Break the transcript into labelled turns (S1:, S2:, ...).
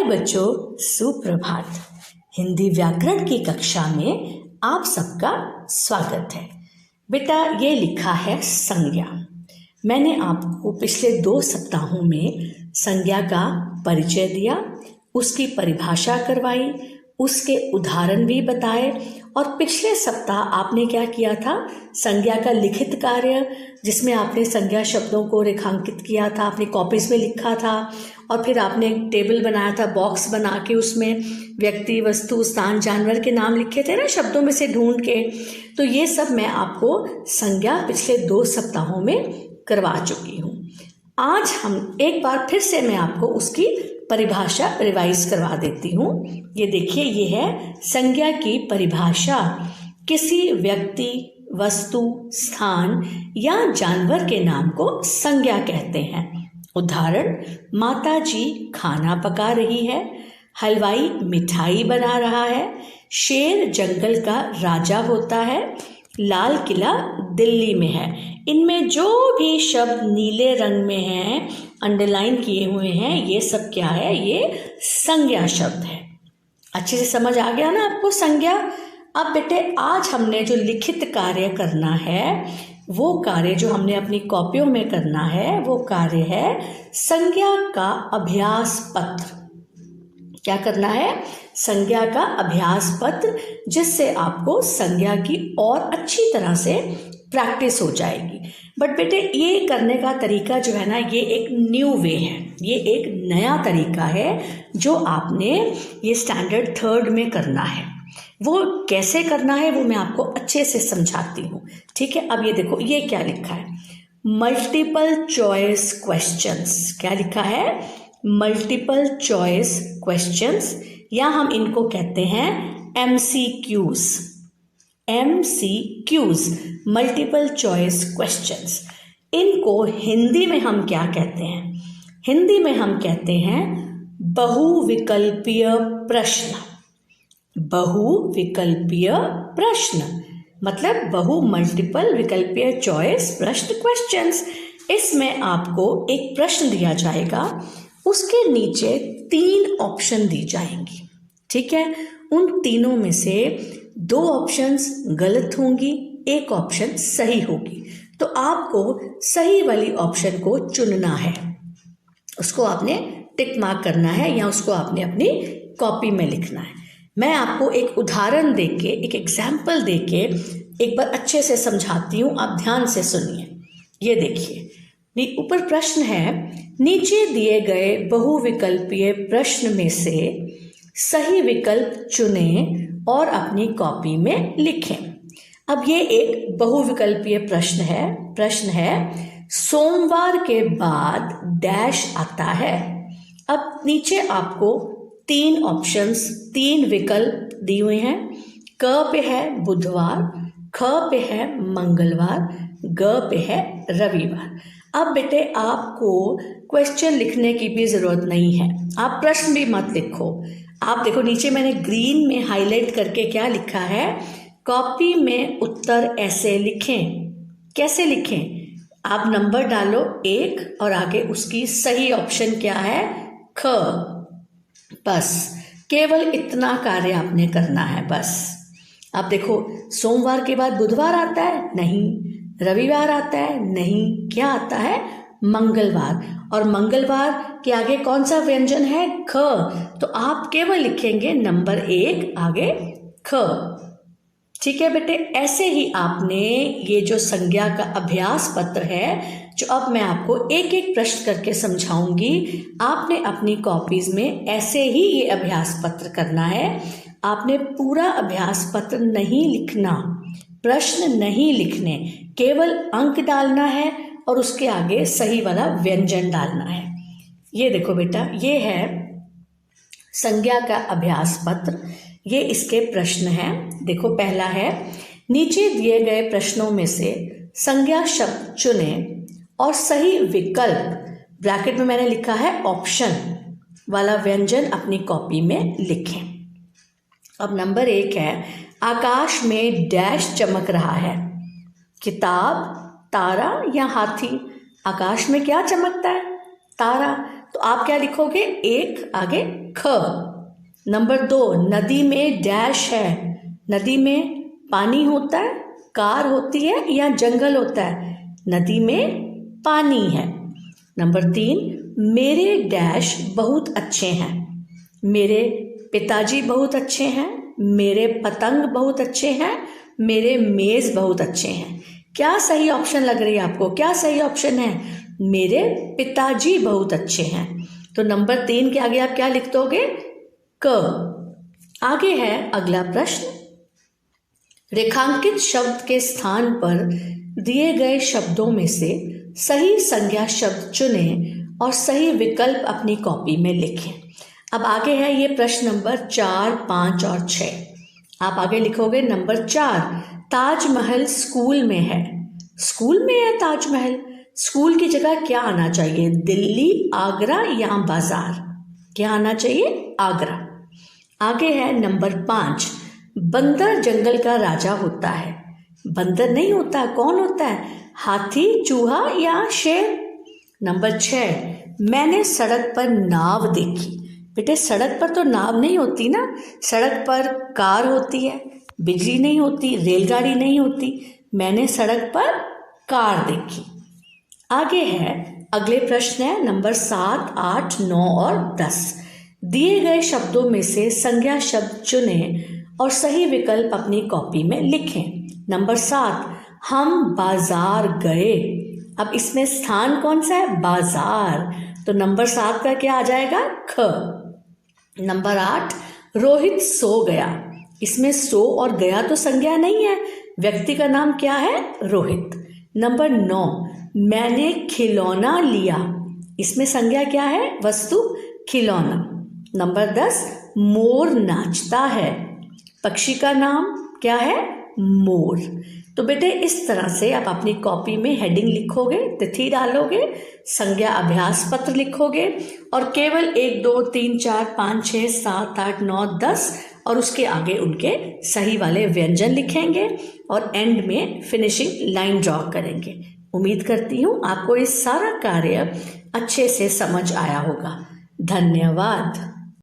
S1: बच्चों, सुप्रभात। हिंदी व्याकरण की कक्षा में आप सबका स्वागत है। बेटा, ये लिखा है संज्ञा। मैंने आपको पिछले 2 सप्ताहों में संज्ञा का परिचय दिया, उसकी परिभाषा करवाई, उसके उदाहरण भी बताए और पिछले सप्ताह आपने क्या किया था, संज्ञा का लिखित कार्य जिसमें आपने संज्ञा शब्दों को रेखांकित किया था, अपनी कॉपीज में लिखा था और फिर आपने एक टेबल बनाया था, बॉक्स बना के उसमें व्यक्ति, वस्तु, स्थान, जानवर के नाम लिखे थे ना, शब्दों में से ढूंढ के। तो ये सब मैं आपको संज्ञा पिछले 2 सप्ताहों में करवा चुकी हूँ। आज हम एक बार फिर से मैं आपको उसकी परिभाषा रिवाइज करवा देती हूँ। ये देखिए, ये है संज्ञा की परिभाषा। किसी व्यक्ति, वस्तु, स्थान या जानवर के नाम को संज्ञा कहते हैं। उदाहरण, माता जी खाना पका रही है, हलवाई मिठाई बना रहा है, शेर जंगल का राजा होता है, लाल किला दिल्ली में है। इनमें जो भी शब्द नीले रंग में हैं, अंडरलाइन किए हुए हैं, ये सब क्या है? ये संज्ञा शब्द है। अच्छे से समझ आ गया ना आपको संज्ञा? अब बेटे, आज हमने जो लिखित कार्य करना है, वो कार्य जो हमने अपनी कॉपियों में करना है, वो कार्य है संज्ञा का अभ्यास पत्र। क्या करना है? संज्ञा का अभ्यास पत्र, जिससे आपको संज्ञा की और अच्छी तरह से प्रैक्टिस हो जाएगी। बट बेटे, ये करने का तरीका जो है ना, ये एक न्यू वे है, ये एक नया तरीका है जो आपने ये स्टैंडर्ड 3rd में करना है। वो कैसे करना है वो मैं आपको अच्छे से समझाती हूँ, ठीक है? अब ये देखो, ये क्या लिखा है? Multiple choice questions. क्या लिखा है? मल्टीपल चॉइस क्वेश्चंस, या हम इनको कहते हैं MCQs। MCQs, multiple choice questions. इनको हिंदी में हम क्या कहते हैं? हिंदी में हम कहते हैं बहुविकल्पीय प्रश्न। बहुविकल्पीय प्रश्न मतलब मल्टीपल विकल्पीय चॉइस प्रश्न, क्वेश्चंस। इसमें आपको एक प्रश्न दिया जाएगा, उसके नीचे 3 ऑप्शन दी जाएंगी, ठीक है? उन तीनों में से 2 ऑप्शंस गलत होंगी, 1 ऑप्शन सही होगी। तो आपको सही वाली ऑप्शन को चुनना है, उसको आपने टिक मार्क करना है या उसको आपने अपनी कॉपी में लिखना है। मैं आपको एक उदाहरण देके, एक एग्जाम्पल देके एक बार अच्छे से समझाती हूँ, आप ध्यान से सुनिए। ये देखिए, ऊपर प्रश्न है, नीचे दिए गए बहुविकल्पीय प्रश्न में से सही विकल्प चुनें और अपनी कॉपी में लिखें। अब ये एक बहुविकल्पीय प्रश्न है। प्रश्न है, सोमवार के बाद डैश आता है। अब नीचे आपको 3 ऑप्शंस, 3 विकल्प दिए हुए हैं। क पे है बुधवार, ख पे है मंगलवार, ग पे है रविवार। अब बेटे, आपको क्वेश्चन लिखने की भी जरूरत नहीं है, आप प्रश्न भी मत लिखो। आप देखो, नीचे मैंने ग्रीन में हाईलाइट करके क्या लिखा है? कॉपी में उत्तर ऐसे लिखें। कैसे लिखें? आप नंबर डालो 1 और आगे उसकी सही ऑप्शन क्या है? ख। बस केवल इतना कार्य आपने करना है, बस। आप देखो, सोमवार के बाद बुधवार आता है? नहीं। रविवार आता है? नहीं। क्या आता है? मंगलवार। और मंगलवार के आगे कौन सा व्यंजन है? ख। तो आप केवल लिखेंगे नंबर 1 आगे ख। ठीक है बेटे, ऐसे ही आपने ये जो संज्ञा का अभ्यास पत्र है, जो अब मैं आपको एक एक प्रश्न करके समझाऊंगी, आपने अपनी कॉपीज में ऐसे ही ये अभ्यास पत्र करना है। आपने पूरा अभ्यास पत्र नहीं लिखना, प्रश्न नहीं लिखने, केवल अंक डालना है और उसके आगे सही वाला व्यंजन डालना है। ये देखो बेटा, ये है संज्ञा का अभ्यास पत्र। ये इसके प्रश्न हैं। देखो, पहला है, नीचे दिए गए प्रश्नों में से संज्ञा शब्द चुनें और सही विकल्प, ब्रैकेट में मैंने लिखा है ऑप्शन वाला व्यंजन, अपनी कॉपी में लिखें। अब नंबर 1 है, आकाश में डैश चमक रहा है। किताब, तारा या हाथी? आकाश में क्या चमकता है? तारा। तो आप क्या लिखोगे? 1 आगे ख। नंबर 2, नदी में डैश है। नदी में पानी होता है, कार होती है या जंगल होता है? नदी में पानी है। नंबर 3, मेरे डैश बहुत अच्छे हैं। मेरे पिताजी बहुत अच्छे हैं, मेरे पतंग बहुत अच्छे हैं, मेरे मेज़ बहुत अच्छे हैं। क्या सही ऑप्शन लग रही है आपको? क्या सही ऑप्शन है? मेरे पिताजी बहुत अच्छे हैं। तो नंबर 3 के आगे आप क्या लिख दोगे? क। आगे है अगला प्रश्न। रेखांकित शब्द के स्थान पर दिए गए शब्दों में से सही संज्ञा शब्द चुनें और सही विकल्प अपनी कॉपी में लिखें। अब आगे है ये प्रश्न नंबर 4, 5 और 6। आप आगे लिखोगे नंबर 4, ताजमहल स्कूल में है। स्कूल में है ताजमहल, स्कूल की जगह क्या आना चाहिए? दिल्ली, आगरा या बाजार? क्या आना चाहिए? आगरा। आगे है नंबर 5, बंदर जंगल का राजा होता है। बंदर नहीं होता, कौन होता है? हाथी, चूहा या शेर? नंबर 6, मैंने सड़क पर नाव देखी। बेटे सड़क पर तो नाव नहीं होती ना, सड़क पर कार होती है, बिजली नहीं होती, रेलगाड़ी नहीं होती। मैंने सड़क पर कार देखी। आगे है अगले प्रश्न है नंबर 7, 8, 9 और 10। दिए गए शब्दों में से संज्ञा शब्द चुनें और सही विकल्प अपनी कॉपी में लिखें। नंबर 7, हम बाजार गए। अब इसमें स्थान कौन सा है? बाजार। तो नंबर 7 का क्या आ जाएगा? ख। नंबर 8, रोहित सो गया। इसमें सो और गया तो संज्ञा नहीं है, व्यक्ति का नाम क्या है? रोहित। नंबर 9, मैंने खिलौना लिया। इसमें संज्ञा क्या है? वस्तु, खिलौना। नंबर 10, मोर नाचता है। पक्षी का नाम क्या है? मोर। तो बेटे इस तरह से आप अपनी कॉपी में हेडिंग लिखोगे, तिथि डालोगे, संज्ञा अभ्यास पत्र लिखोगे और केवल 1, 2, 3, 4, 5, 6, 7, 8, 9, 10 और उसके आगे उनके सही वाले व्यंजन लिखेंगे और एंड में फिनिशिंग लाइन ड्रॉ करेंगे। उम्मीद करती हूँ आपको ये सारा कार्य अच्छे से समझ आया होगा। धन्यवाद।